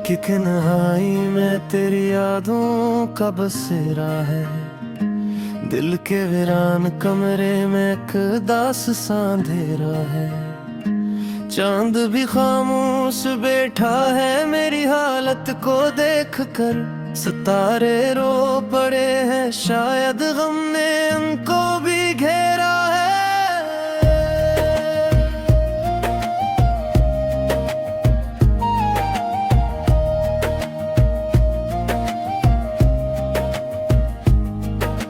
की तन्हाई में तेरी यादों का बसेरा है। दिल के वीरान कमरे में एक दास सा अंधेरा है। चांद भी खामोश बैठा है मेरी हालत को देख कर। सितारे रो पड़े हैं, शायद गम ने उनको भी घेरा है।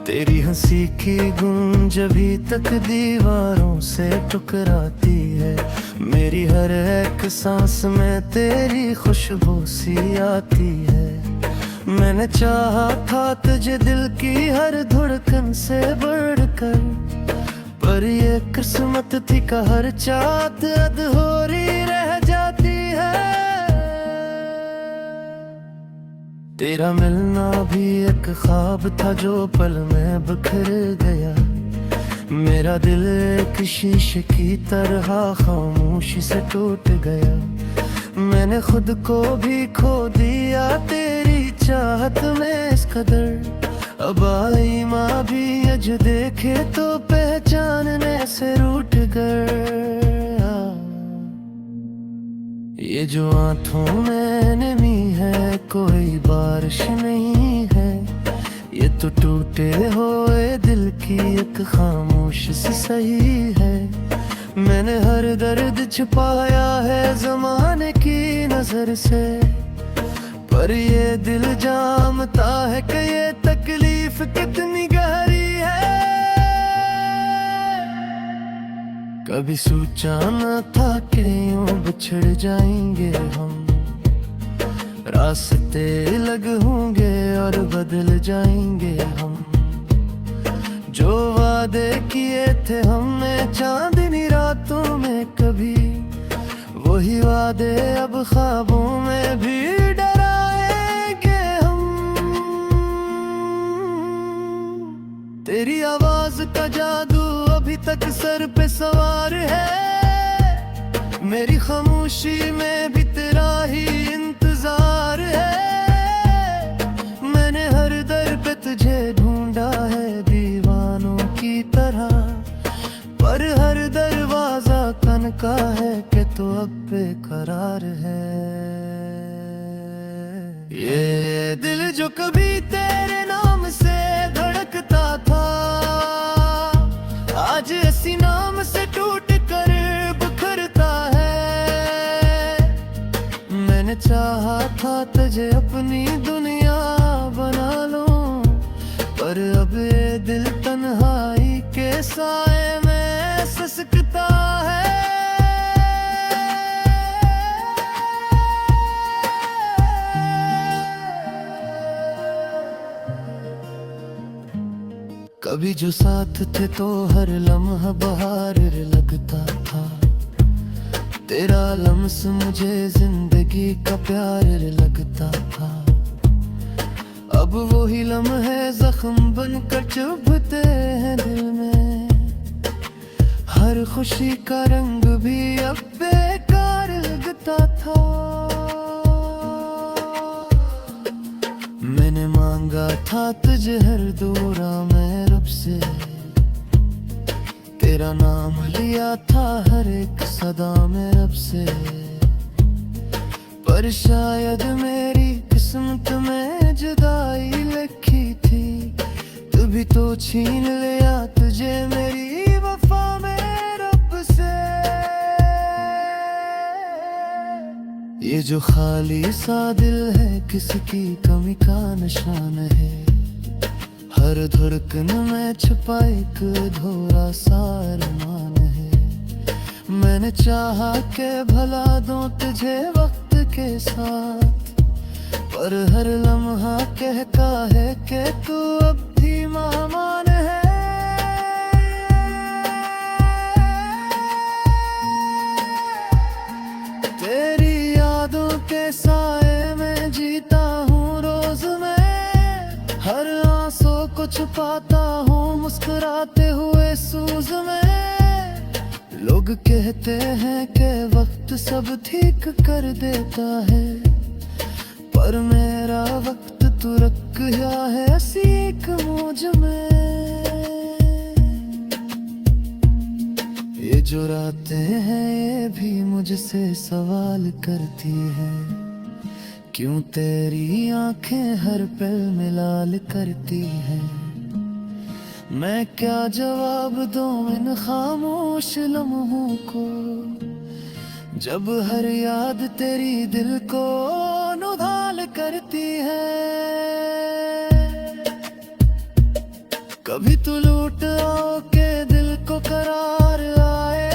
तेरी हंसी की गूंज अभी तक दीवारों से टकराती है। मेरी हर एक सांस में तेरी खुशबू सी आती है। मैंने चाहा था तुझे दिल की हर धड़कन से बढ़कर, पर ये किस्मत थी का हर चाहत अधूरी रह जाती है। तेरा मिलना भी एक ख्वाब था जो पल में बिखर गया। मेरा दिल एक शीशे की तरह खामोशी से टूट गया। मैंने खुद को भी खो दिया तेरी चाहत में इस कदर। अब आई माँ भी अज देखे तो पहचानने से रूठ गया। ये जो आंखों में नमी है कोई बारिश नहीं है। ये तो टूटे हुए दिल की एक खामोश सी सही है। मैंने हर दर्द छुपाया है ज़माने की नजर से, पर ये दिल जानता है कि ये तकलीफ कितनी गहरी है। कभी सोचा न था कि यूं बिछड़ जाएंगे हम। रास्ते अलग होंगे और बदल जाएंगे हम। जो वादे किए थे हमने चांदनी रातों में कभी, वही वादे अब ख्वाबों में भी डराएंगे हम। तेरी आवाज का जादू अभी तक सर पे सवार है। मेरी खामोशी में भी तेरा ही इंतजार है। मैंने हर दर पे तुझे ढूंढा है दीवानों की तरह, पर हर दरवाजा कन का है कि तो अब बेकरार है। ये दिल जो कभी तेरे नाम से धड़कता था, आज इसी नाम से टूट कर बिखरता है। मैंने चाहा था तुझे अपनी दुनिया बना लूं, पर अब ये दिल तन्हाई के साए में सिसकता है। कभी जो साथ थे तो हर लम्हा बहार लगता था। तेरा लम्स मुझे जिंदगी का प्यार लगता था। अब वही लम्हे जख्म बनकर चुभते हैं दिल में। हर खुशी का रंग भी अब बेकार लगता था। मैंने मांगा था तुझे हर दौरा में रब से, तेरा नाम लिया था हर एक सदा में रब से, पर शायद मेरी किस्मत में जुदाई लिखी थी। तू भी तो छीन लिया तुझे मेरी वफा में रब से। ये जो खाली सा दिल है किसकी कमी का निशान है। हर धड़कन में छुपा एक अधूरा सा अरमान है। मैंने चाहा के भला दूं तुझे वक्त के साथ, पर हर लम्हा कहता है कि तू अब भी मेहमान है। तेरी यादों के साए में जीता हूँ रोज मैं। हर आंसू को छुपाता हूँ मुस्कुराते हुए सूज में। लोग कहते हैं कि वक्त सब ठीक कर देता है, पर मेरा वक्त तू रख गया है ऐसी एक मौज में। ये जो रातें हैं ये भी मुझसे सवाल करती है, क्यों तेरी आंखें हर पल में लाल करती है। मैं क्या जवाब दूं इन खामोश लम्हों को, जब हर याद तेरी दिल को नुहाल करती है। कभी तू लूट आओ के दिल को करार आए,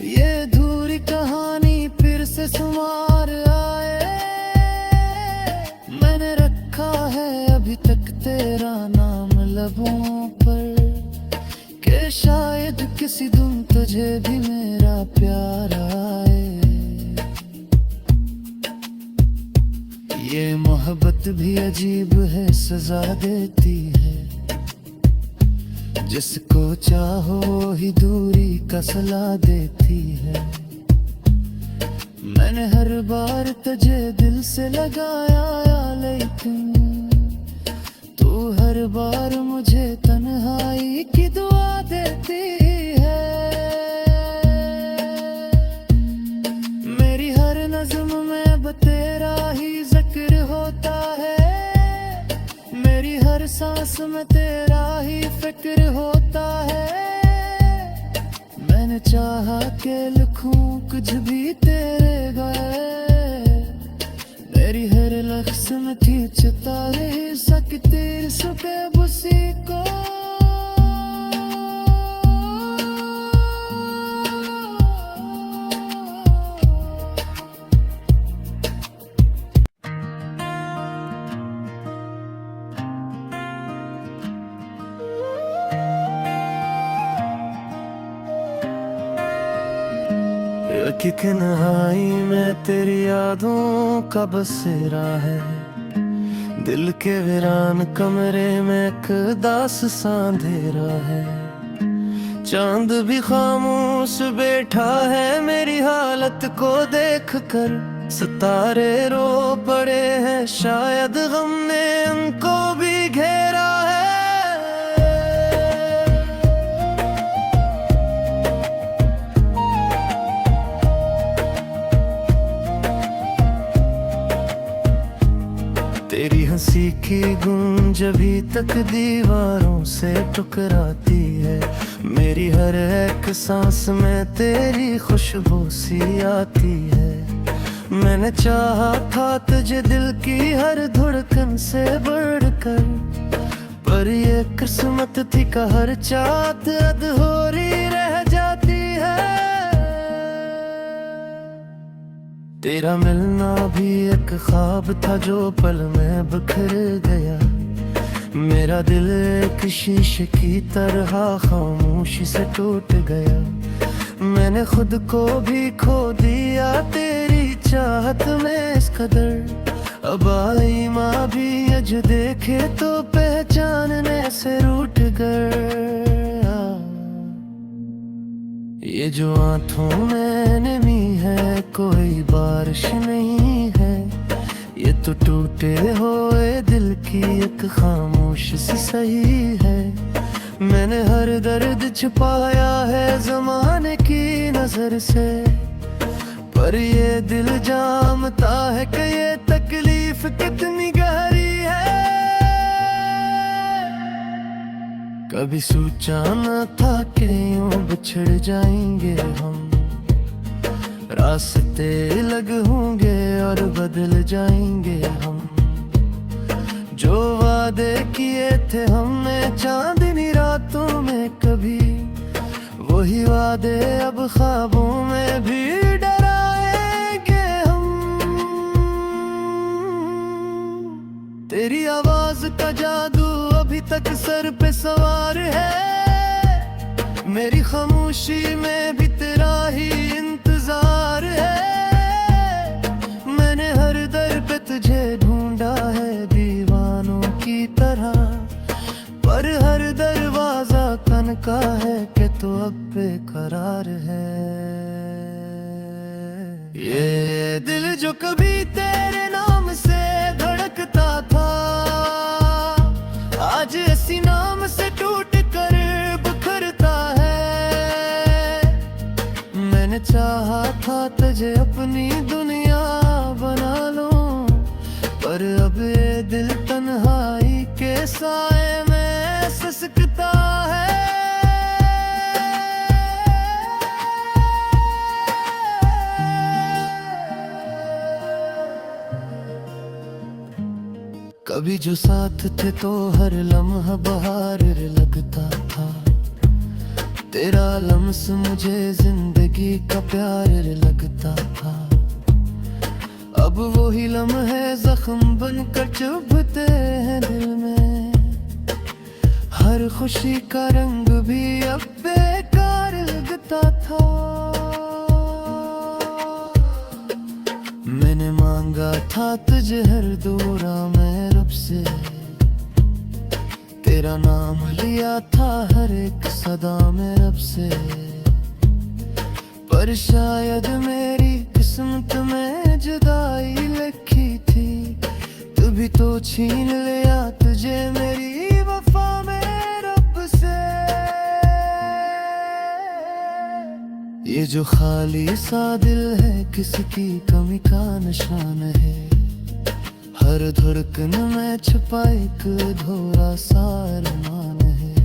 ये अधूरी कहानी फिर से शुमार आए। मैंने रखा है अभी तक तेरा नाम लबों पर, कि शायद किसी दिन तुझे भी मेरा प्यार आए। ये मोहब्बत भी अजीब है, सजा देती है। जिसको चाहो ही दूरी का सला देती है। मैंने हर बार तुझे दिल से लगाया, लेकिन तू हर बार मुझे तन्हाई की दुआ देती है। मेरी हर नज़्म में तेरा ही जिक्र होता है, मेरी हर सांस में तेरा ही फिक्र होता है। मैंने चाहा के लिखूं कुछ भी तेरे गए, मेरी हर लफ्ज़ में थी छुपा रही सकती सुबह बुसी को। कि कन्हाई में तेरी यादों का बसेरा है, दिल के वीरान कमरे में एक दास सा अंधेरा है। चांद भी खामोश बैठा है मेरी हालत को देख कर, सितारे रो पड़े हैं शायद गम ने उनको भी घेरा है। तेरी हंसी की गूंज अभी तक दीवारों से टकराती है, मेरी हर एक सांस में तेरी खुशबू सी आती है। मैंने चाहा था तुझे दिल की हर धड़कन से बढ़कर, पर ये किस्मत थी का हर चाहत अधूरी रह जाती है। तेरा मिलना भी एक ख्वाब था जो पल में बिखर गया, मेरा दिल एक शीशे की तरह खामोशी से टूट गया। मैंने खुद को भी खो दिया तेरी चाहत में इस कदर, अब आई माँ भी अज देखे तो पहचानने से रूठ गया। ये जो आंखों में नमी है कोई बारिश नहीं है, ये तो टूटे हुए दिल की एक खामोश सी सही है। मैंने हर दर्द छुपाया है ज़माने की नजर से, पर ये दिल जानता है कि ये तकलीफ कितनी गहरी है। कभी सोचा न था कि यूं बिछड़ जाएंगे हम, रास्ते अलग होंगे और बदल जाएंगे हम। जो वादे किए थे हमने चांदनी रातों में कभी, वही वादे अब ख्वाबों में भी डराएंगे हम। तेरी आवाज का जादू अभी तक सर पे सवार है, मेरी खामोशी में भी तेरा ही इंतजार है। मैंने हर दर पे तुझे ढूंढा है दीवानों की तरह, पर हर दरवाजा खनका है कि तू अब बेकरार है। ये दिल जो कभी तेरे नाम से धड़कता था, आज इसी नाम से टूट कर बिखरता है। मैंने चाहा था तुझे अपनी दुनिया बना लूं, पर अब ये दिल तन्हाई के साए में सिसकता है। कभी जो साथ थे तो हर लम्हा बहार लगता था, तेरा लम्स मुझे जिंदगी का प्यार लगता था। अब वही लम्हे जख्म बनकर चुभते हैं दिल में, हर खुशी का रंग भी अब बेकार लगता था। मैंने मांगा था तुझे हर दौरा में रब से, तेरा नाम लिया था हर एक सदा में रब से, पर शायद मेरी किस्मत में जुदाई लिखी थी। तू भी तो छीन लिया तुझे मेरी वफा में रब से। ये जो खाली सा दिल है किसकी कमी का निशान है, हर धड़कन में छुपा एक अधूरा सा अरमान है।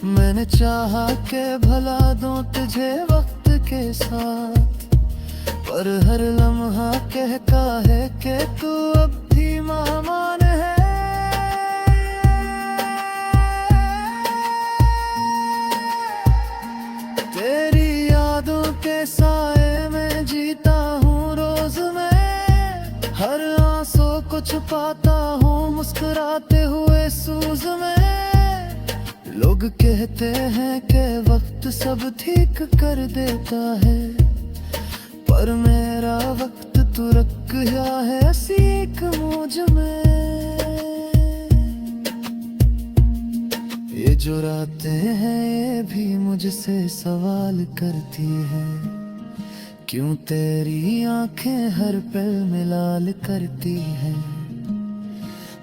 मैंने चाहा के भला दूं तुझे वक्त के साथ, पर हर लम्हा कहता है कि तू अब भी मेहमान है। तेरी यादों के साए में जीता हूँ रोज मैं, हर आंसू को छुपाता हूँ मुस्कुराते हुए सूज में। लोग कहते हैं कि वक्त सब ठीक कर देता है, पर मेरा वक्त तू रख गया है सीख मुझ में। ये जो रातें हैं ये भी मुझसे सवाल करती है, क्यों तेरी आंखें हर पल में लाल करती हैं।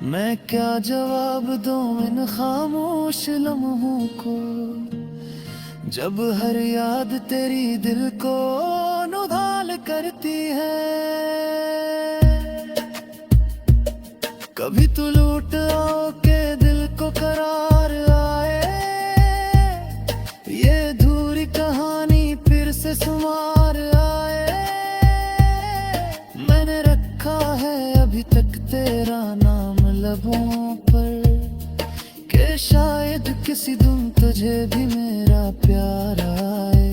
मैं क्या जवाब दूं इन खामोश लम्हों को, जब हर याद तेरी दिल को नुधाल करती है। कभी तू लूट आओ के दिल को करार आए, ये अधूरी कहानी फिर से शुमार आए। मैंने रखा है अभी तक तेरा नाम लबों पर, कि शायद किसी दिन तुझे भी मेरा प्यार आए।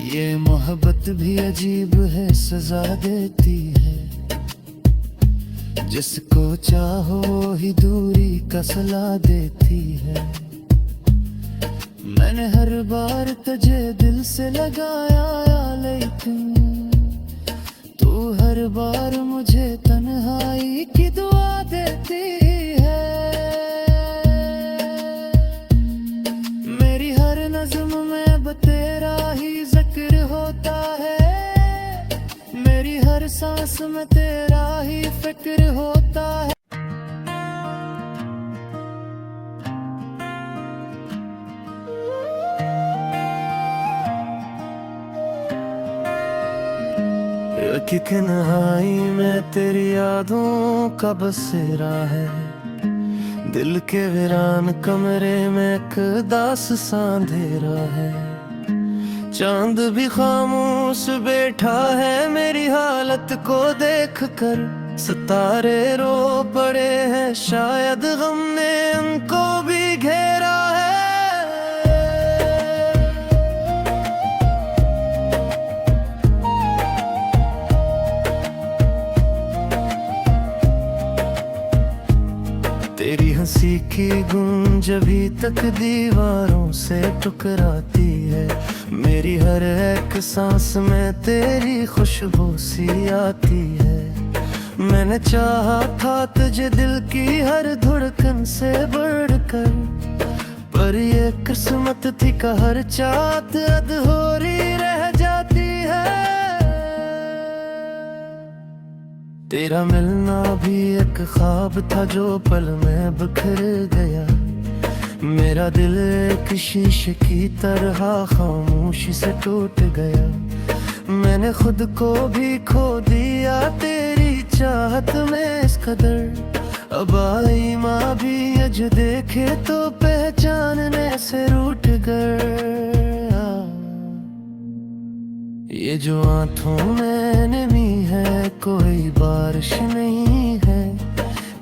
ये मोहब्बत भी अजीब है सजा देती है, जिसको चाहो ही दूरी का सलाह देती है। मैंने हर बार तुझे दिल से लगाया लेकिन तू हर बार मुझे तन्हाई की दुआ देती है। मेरी हर नज़्म में तेरा ही जिक्र होता है, मेरी हर सांस में तेरा ही फिक्र होता है। कि कन्हाई में तेरी यादों का बसेरा है, दिल के वीरान कमरे में एक दास सा अंधेरा है। चांद भी खामोश बैठा है मेरी हालत को देख कर, सितारे रो पड़े हैं शायद गम ने उनको भी घेरा है। तेरी हंसी की गूंज अभी तक दीवारों से टकराती है, मेरी हर एक सांस में तेरी खुशबू सी आती है। मैंने चाहा था तुझे दिल की हर धड़कन से बढ़कर, पर ये किस्मत थी का हर चाहत अधूरी रह जाती तेरा मिलना भी एक ख्वाब था जो पल में बिखर गया। मेरा दिल एक शीशे की तरह खामोशी से टूट गया। मैंने खुद को भी खो दिया तेरी चाहत में इस कदर। अब आई माँ भी अज देखे तो पहचानने से रूठ गया। ये जो आंखों में नमी है कोई बारिश नहीं है,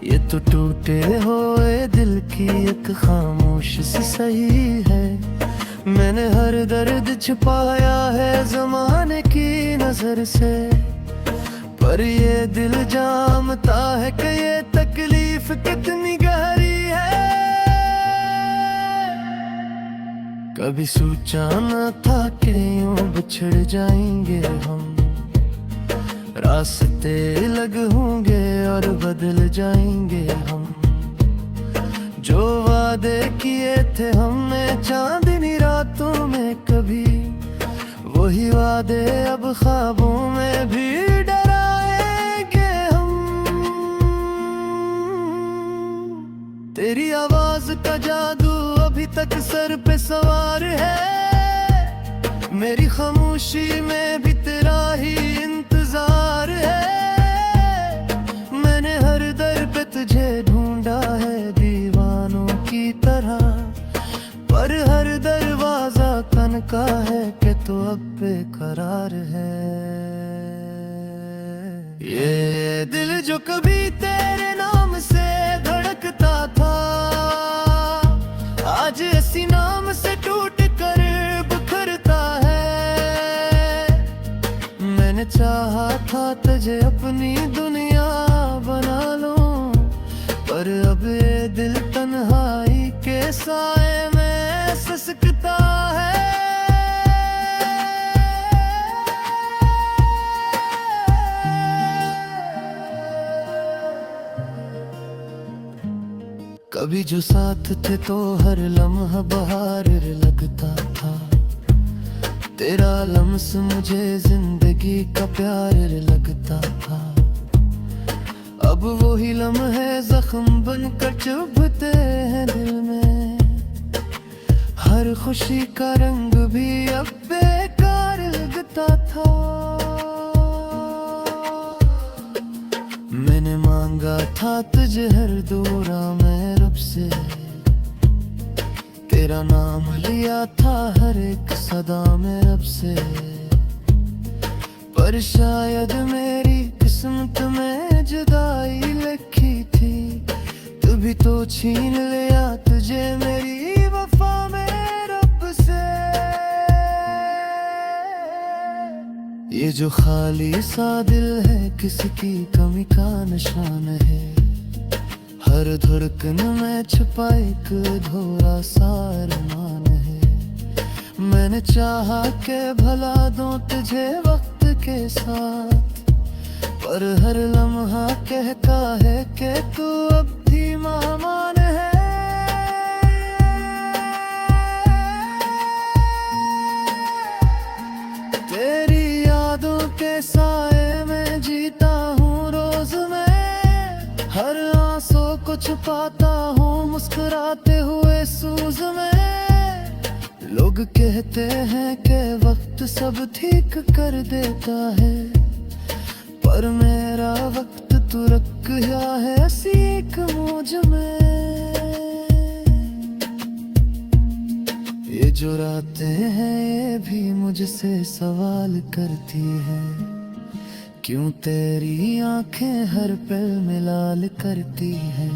ये तो टूटे हुए दिल की एक खामोश सी सही है। मैंने हर दर्द छिपाया है ज़माने की नजर से, पर ये दिल जानता है कि ये तकलीफ कितनी गहरी है। कभी सोचा न था कि यूं बिछड़ जाएंगे हम, रास्ते अलग होंगे और बदल जाएंगे हम। जो वादे किए थे हमने चांदनी रातों में कभी, वही वादे अब ख्वाबों में भी डराएंगे हम। तेरी आवाज का जादू अभी तक सर पे सवार है, मेरी खामोशी में भी तेरा ही इंतजार है। मैंने हर दर पे तुझे ढूंढा है दीवानों की तरह, पर हर दरवाजा कनका है कि तू अब बेकरार है। ये दिल जो कभी तेरे नाम से धड़कता था, आज इसी नाम से टूट कर बिखरता है। मैंने चाहा था तुझे अपनी दुनिया बना लूं, पर अब ये दिल तन्हाई के साए में सिसकता है। कभी जो साथ थे तो हर लम्हा बहार लगता था, तेरा लम्स मुझे जिंदगी का प्यार लगता था। अब वही लम्हे जख्म बनकर चुभते हैं दिल में, हर खुशी का रंग भी अब बेकार लगता था। मैंने मांगा था तुझे हर दौरा में रब से, तेरा नाम लिया था हर एक सदा में रब से, पर शायद मेरी किस्मत में जुदाई लिखी थी। तू भी तो छीन लिया तुझे मेरी वफा में रब से। ये जो खाली सा दिल है किसी की कमी का निशान है, हर धड़कन में छुपा एक अधूरा सा अरमान है। मैंने चाहा के भला दूं तुझे वक्त के साथ, पर हर लम्हा कहता है कि तू अब भी मेहमान है। तेरी यादों के साए में जीता हूँ रोज मैं, हर आंसू को छुपाता हूँ मुस्कुराते हुए सूज में। लोग कहते हैं कि वक्त सब ठीक कर देता है, पर मेरा वक्त तू रख गया है सीख मुझ में। ये जो रातें हैं ये भी मुझसे सवाल करती हैं, क्यों तेरी आंखें हर पल में लाल करती हैं।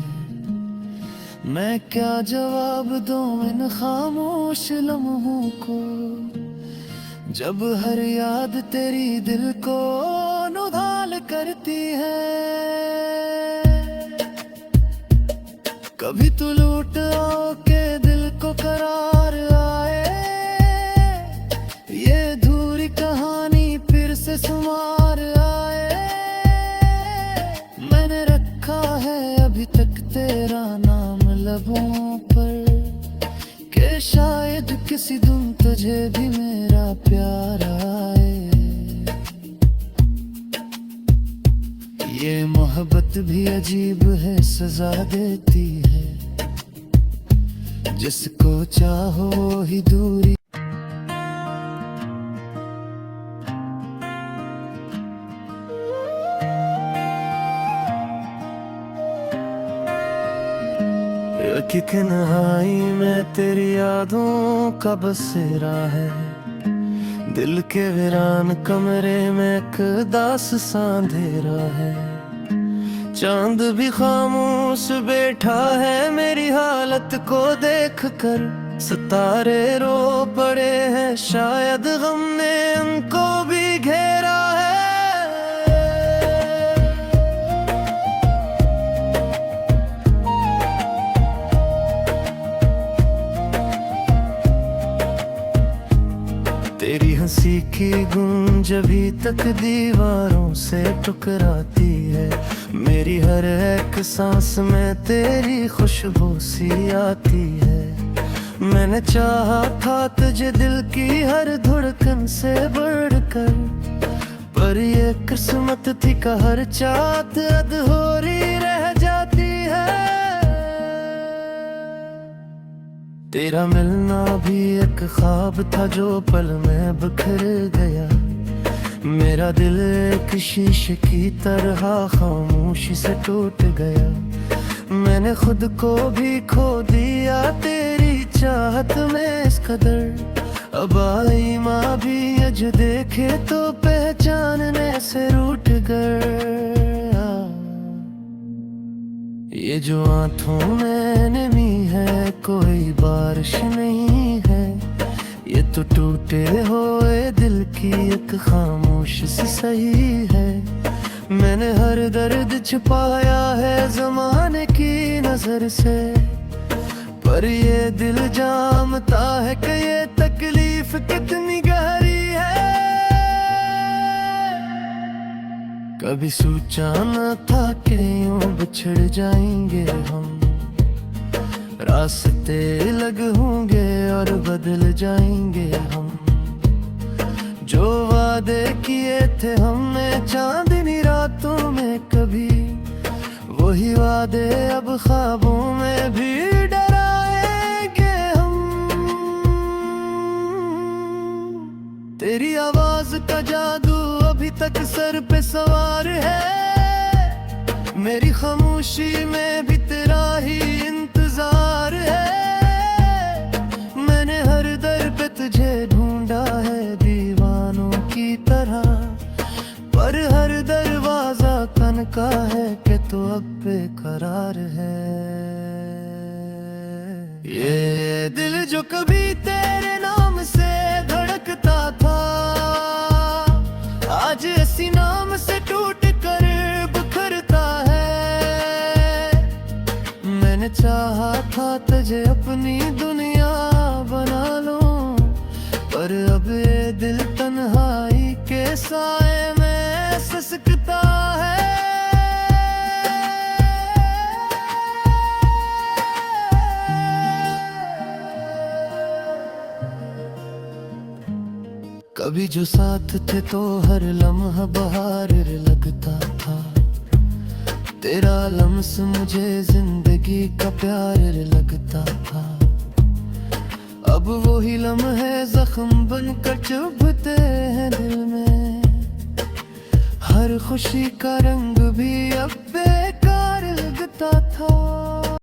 मैं क्या जवाब दूं इन खामोश लम्हों को, जब हर याद तेरी दिल को नुधाल करती है। कभी तू लूट आओ के दिल को करार आए, ये अधूरी कहानी फिर से शुमार आए। मैंने रखा है अभी तक तेरा नाम लबों पर, कि शायद किसी दिन तुझे भी मेरा प्यार आए। मोहब्बत भी अजीब है, सजा देती है। जिसको चाहो ही दूरी। कि कन्हाई में तेरी यादों का बसेरा है। दिल के वीरान कमरे में एक दास सा अंधेरा है। चांद भी खामोश बैठा है मेरी हालत को देख कर। सितारे रो पड़े हैं, शायद गम ने उनको भी घेरा है। तेरी हंसी की गूंज अभी तक दीवारों से टकराती है। मेरी हर एक सांस में तेरी खुशबू सी आती है। मैंने चाहा था तुझे दिल की हर धड़कन से बढ़कर, पर ये किस्मत थी का हर चाहत अधूरी रह जाती है। तेरा मिलना भी एक ख्वाब था जो पल में बिखर गया। मेरा दिल एक शीशे की तरह खामोशी से टूट गया। मैंने खुद को भी खो दिया तेरी चाहत में इस कदर। अब आई माँ भी अज देखे तो पहचानने से रूठ गया। ये जो आंखों में नमी है कोई बारिश नहीं है। ये तो टूटे हुए दिल की एक खामोश सी सही है। मैंने हर दर्द छुपाया है ज़माने की नजर से, पर ये दिल जानता है कि ये तकलीफ कितनी गहरी है। कभी सोचा न था कि यूं बिछड़ जाएंगे हम। रास्ते अलग होंगे और बदल जाएंगे हम। जो वादे किए थे हमने चांदनी रातों में कभी, वही वादे अब ख्वाबों में भी डराएंगे हम। तेरी आवाज का जादू अभी तक सर पे सवार है। मेरी खामोशी में भी तेरा ही इंतजार है। मैंने हर दर पे तुझे ढूंढा है दीवानों की तरह, पर हर दरवाजा कनका है कि तू अब बेकरार है। ये दिल जो कभी तेरे नाम से धड़कता था, आज इसी नाम से टूट कर बिखरता है। मैंने चाहा था तुझे अपनी दुनिया बना लूं, पर अब ये दिल तन्हाई के साए में सिसकता है। कभी जो साथ थे तो हर लम्हा बहार लगता था। तेरा लम्स मुझे जिंदगी का प्यार लगता था। अब वही लम्हे जख्म बनकर चुभते हैं दिल में। हर खुशी का रंग भी अब बेकार लगता था।